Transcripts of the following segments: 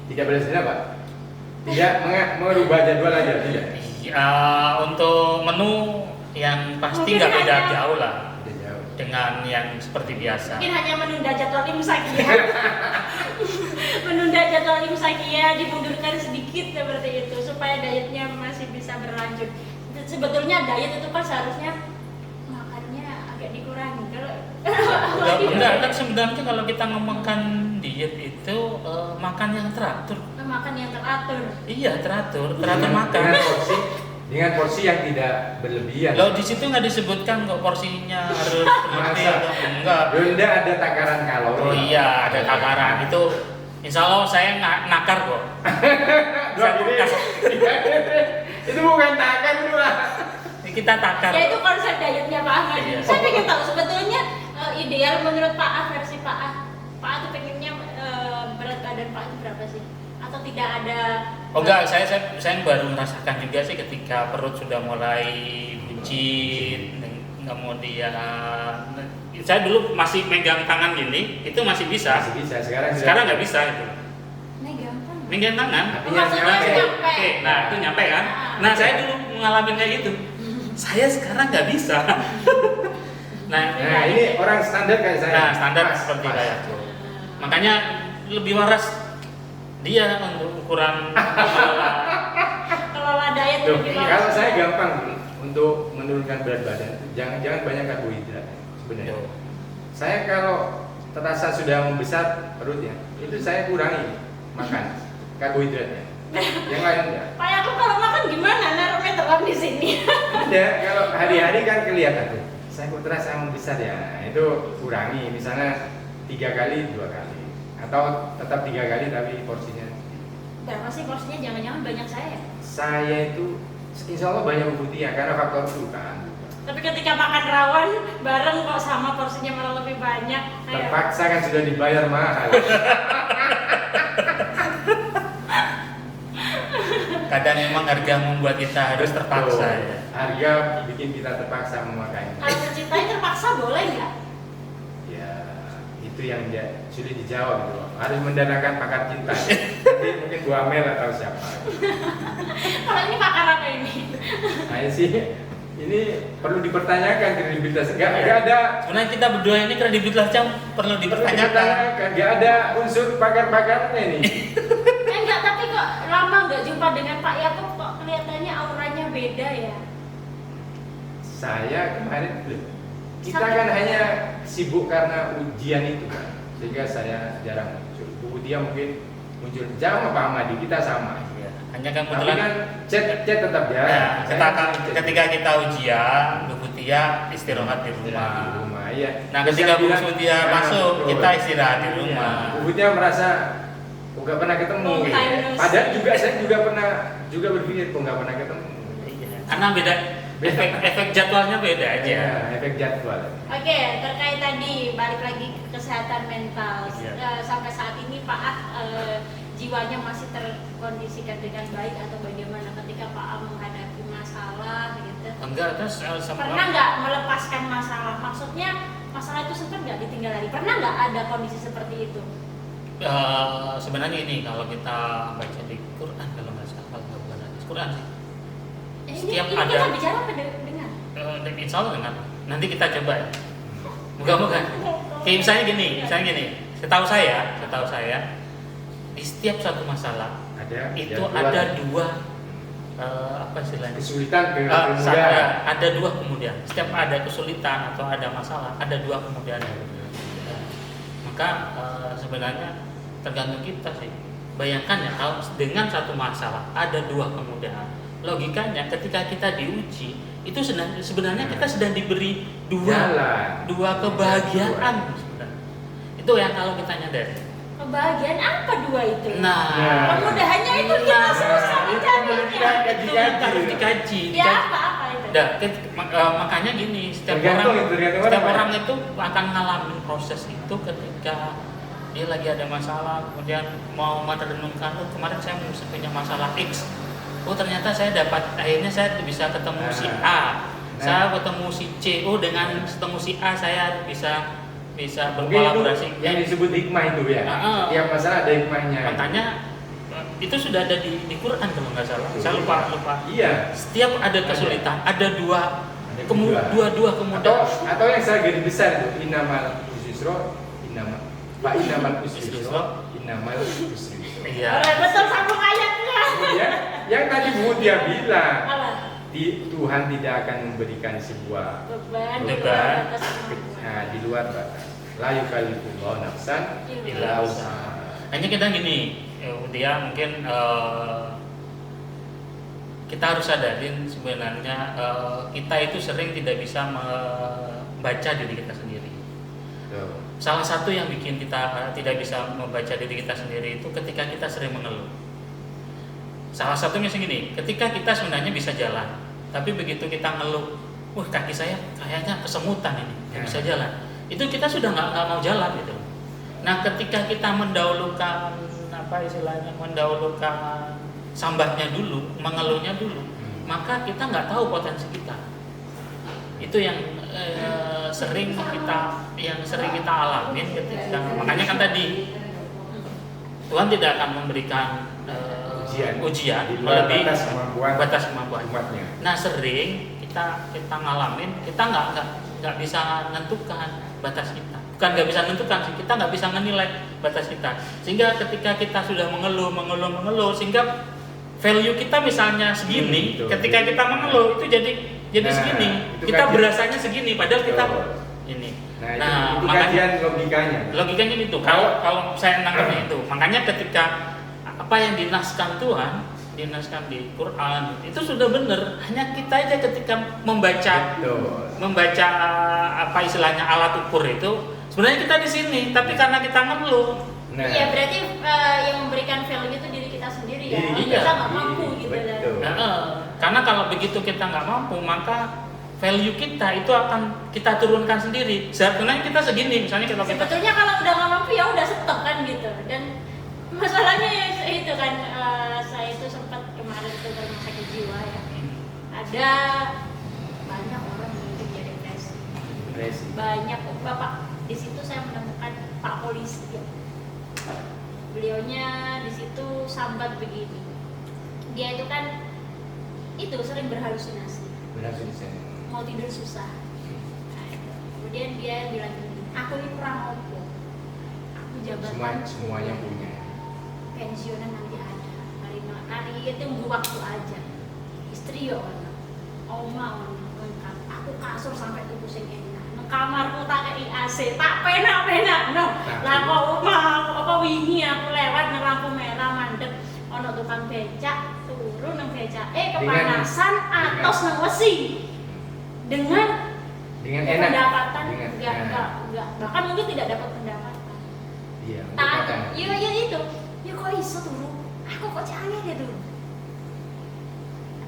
Tidak berbeda Pak? Tidak merubah jadwal aja, tidak? Untuk menu yang pasti nggak beda jauh lah Tidak jauh. dengan yang seperti biasa. Mungkin hanya menunda jadwal imsak ya. Menunda jadwal imsak ya, dimundurkan sedikit seperti itu supaya dietnya masih bisa berlanjut. Sebetulnya diet itu kan seharusnya makannya agak dikurangi. Kalau Enggak, kan sebenarnya kalau kita ngomongkan diet itu makan yang teratur. makan yang teratur. Iya, teratur makan. Dengan porsi yang tidak berlebihan. Loh, di situ nggak disebutkan kok porsinya harus berlebih Masa? atau enggak. Bunda ada takaran kalori. Oh iya, ada takaran itu. Insya Allah saya nakar kok. Dua gini. Itu bukan takar itu lah. Kita takar. Ya itu konsep dietnya Pak Ahmad. Iya. Saya pengen tahu sebetulnya ideal menurut Pak Ah, versi Pak Ah. Pak Ah tuh pengennya berat badan Pak itu berapa sih? Atau tidak ada? Oh enggak, saya baru merasakan juga sih ketika perut sudah mulai buncit, kemudian saya dulu masih megang tangan gini, itu masih bisa. Masih bisa, Sekarang nggak bisa itu. Nah, gampang. Megang tangan. Artinya Maksudnya nyampe. nyampe. Oke, nah itu nyampe kan? Nah saya dulu mengalami kayak gitu. Saya sekarang nggak bisa. Nah ini orang standar kayak saya. Nah, standar Pas, seperti pas. kayak itu. Makanya lebih waras dia untuk ukuran Kelola diet Loh, lebih kalau bagus. saya gampang untuk menurunkan berat badan, jangan banyak karbohidrat sebenarnya. Saya kalau terasa sudah membesar perutnya, itu saya kurangi makan karbohidratnya. Yang lain enggak. Pak aku kalau makan gimana? Naruh meteran di sini. Tidak, kalau hari-hari kan kelihatan tuh. Saya kok terasa membesar ya, nah, itu kurangi. Misalnya 3 kali, 2 kali, atau tetap 3 kali tapi porsinya. Berapa sih porsinya? Jangan-jangan banyak saya. Saya itu insya Allah banyak putih ya, karena faktor itu kan. Tapi ketika makan rawon bareng kok sama porsinya malah lebih banyak. Ayo. Terpaksa kan sudah dibayar mahal. kadang memang harga membuat kita harus terpaksa Betul. ya. Harga bikin kita terpaksa memakainya. Kalau mencintai terpaksa boleh nggak? Ya, itu yang sulit dijawab gitu. Harus mendatangkan pakar cinta. Nanti mungkin Bu Amel atau siapa. Kalau ini pakar apa ini? Nah, sih ini perlu dipertanyakan kredibilitas. Enggak ada. Sebenarnya kita berdua ini kredibilitasnya perlu dipertanyakan. Enggak ada unsur pakar-pakarnya ini. Enggak, tapi kok lama nggak jumpa dengan Pak Yakub kok kelihatannya auranya beda ya? Saya kemarin kita kan hanya sibuk karena ujian itu kan, sehingga saya jarang muncul. Bu dia mungkin muncul jam sama Pak Ahmadi, kita sama. Ya, hanya kan Tapi kebetulan kan chat tetap jarang. ya, Saya ketika kita ujian, Bu Tia istirahat di di rumah. rumah, iya. Nah, Terus ketika saya Bu bilang, Sutia "Nah, masuk, betul." kita istirahat di rumah. Iya. Bu dia merasa nggak pernah ketemu. Long gitu. time no see. Padahal juga saya pernah berpikir kok nggak pernah ketemu. Iya, karena beda efek jadwalnya beda aja. Iya, efek jadwal. Oke, terkait tadi balik lagi ke kesehatan mental. Iya. Sampai saat ini Pak Ah jiwanya masih terkondisikan dengan baik atau bagaimana ketika Pak Ah menghadapi masalah gitu? Enggak, terus Pernah nggak melepaskan masalah? Maksudnya masalah itu sempat nggak ditinggal lagi? Pernah nggak ada kondisi seperti itu? sebenarnya ini kalau kita baca di Quran kalau nggak salah, kalau nggak bukan hadis Quran sih. Setiap ini ada- kita bicara apa dengan? Insya Allah dengan nanti kita coba ya. Moga-moga. Kayak misalnya gini. Setahu saya di setiap satu masalah Ada itu jadwal. ada dua apa istilahnya? kesulitan Ada dua kemudian. Setiap ada kesulitan atau ada masalah, ada dua kemudian. Maka sebenarnya tergantung kita sih. Bayangkan ya kalau dengan satu masalah ada dua kemudian. Logikanya ketika kita diuji itu sebenarnya kita sedang diberi dua kebahagiaan sebenarnya. Itu yang kalau kita nyadari. Kebahagiaan apa dua itu? Nah, Kemudahannya itu kita susah mencarinya. itu yang harus dikaji. Ya apa itu? Makanya gini, setiap Tergantung orang ya. itu akan ngalamin proses itu ketika dia lagi ada masalah, kemudian mau merenungkan, oh kemarin saya punya masalah X, oh ternyata akhirnya saya bisa ketemu si A, saya ketemu si C, oh dengan ketemu si A saya bisa Mungkin itu berkolaborasi. yang disebut hikmah itu ya. Tiap masalah ada hikmahnya. Makanya itu sudah ada di Quran kalau nggak salah. Betul. Saya lupa. Iya. Setiap ada kesulitan, ada dua Atau kemudahan. yang saya garis besar itu innamal usri innamal usri innamal usri yusra. Iya. Betul sambung ayatnya. Kemudian yang tadi Bu dia bilang Apa? Tuhan tidak akan memberikan sebuah Beban di Beban. luar batas kemampuan. di luar batas. La yukallifullahu nafsan illa wus'aha. Hanya kita gini, dia mungkin kita harus sadarin sebenarnya kita itu sering tidak bisa membaca diri kita sendiri. Tuh. Salah satu yang bikin kita tidak bisa membaca diri kita sendiri itu ketika kita sering mengeluh. Salah satunya segini, ketika kita sebenarnya bisa jalan, tapi begitu kita ngeluh, wah kaki saya kayaknya kesemutan ini, nggak bisa jalan. Itu kita sudah nggak mau jalan gitu. Nah, ketika kita mendahulukan mendahulukan sambatnya dulu, mengeluhnya dulu, maka kita nggak tahu potensi kita. Itu yang sering kita alamin ketika, makanya kan tadi Tuhan tidak akan memberikan ujian di luar melebihi batas kemampuan. umatnya. Nah, sering kita ngalamin, kita nggak bisa menentukan batas kita. Bukan nggak bisa menentukan sih, kita nggak bisa menilai batas kita. Sehingga ketika kita sudah mengeluh, sehingga value kita misalnya segini, Betul. ketika kita mengeluh itu jadi segini. Itu Kita kajian. berasanya segini, padahal kita Betul. ini. Nah, itu makanya kajian logikanya. logikanya gitu. Kalau saya nangkapnya itu, makanya ketika apa yang dinaskan Tuhan, dinaskan di Quran itu sudah benar. Hanya kita aja ketika membaca apa istilahnya alat ukur itu, sebenarnya kita di sini, tapi karena kita ngeluh. Nah, Iya, berarti yang memberikan value itu diri kita sendiri ya. Diri kita Kita nggak mampu gitu betul. Karena kalau begitu kita nggak mampu, maka value kita itu akan kita turunkan sendiri. Sebenarnya kita segini, misalnya kalau kita Sebetulnya kalau udah nggak mampu ya udah stop kan gitu. Dan masalahnya ya itu kan saya itu sempat kemarin ke rumah sakit jiwa ya. Ada banyak orang yang hidup ya depresi. Banyak bapak di situ saya menemukan Pak Polisi ya. Beliaunya di situ sambat begini. Dia itu kan itu sering berhalusinasi. Mau tidur susah. Nah, kemudian dia bilang gini, aku ini kurang opo. Aku jabatan semuanya punya. pensiunan nanti ada. Hari itu tunggu waktu aja. Istri yo oma lengkap. Aku kasur sampai tuku sing enak. Nang kamarku tak kei AC, tak penak-penak. No. Lah kok apa wingi aku lewat nang lampu merah mandek ono tukang becak turun nang becak kepanasan atos nang wesi. Dengan enak. pendapatan Dengan enggak bahkan mungkin tidak dapat pendapatan. Iya, Iya itu. Ya kok iso turun? Aku kok aneh deh turun.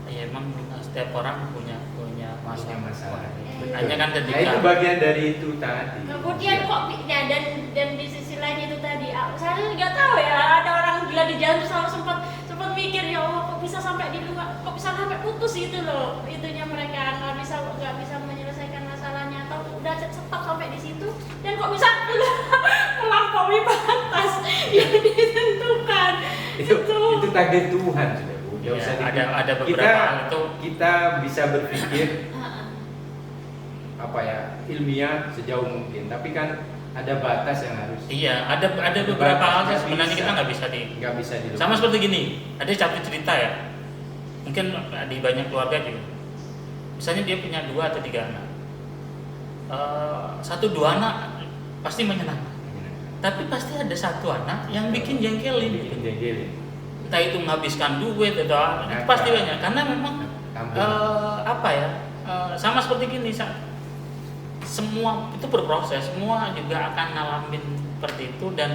ya emang setiap orang punya masalah. Iya. Hanya kan Nah, ketika itu bagian dari itu tadi. Kemudian kok ya, dan di sisi lain itu tadi saya nggak tahu ya, ada orang gila di jalan terus aku sempat mikir ya Allah kok bisa sampai di rumah, kok bisa sampai putus gitu loh, itunya mereka nggak bisa menyelesaikan masalahnya atau udah stop sampai di situ dan kok bisa melampaui batas yang ditentukan. Itu takdir Tuhan sudah Bu. Nggak Ya, usah ada beberapa hal itu kita bisa berpikir ilmiah sejauh mungkin, tapi kan ada batas yang harus. iya ada beberapa hal Nggak yang sebenarnya bisa. kita nggak bisa dilupakan. sama seperti gini, ada satu cerita ya, mungkin di banyak keluarga juga, misalnya dia punya 2 atau 3 anak, 1-2 anak pasti menyenangkan, tapi pasti ada 1 anak yang bikin jengkelin, entah itu menghabiskan duit atau itu pasti banyak, karena memang sama seperti gini, semua itu berproses, semua juga akan ngalamin seperti itu dan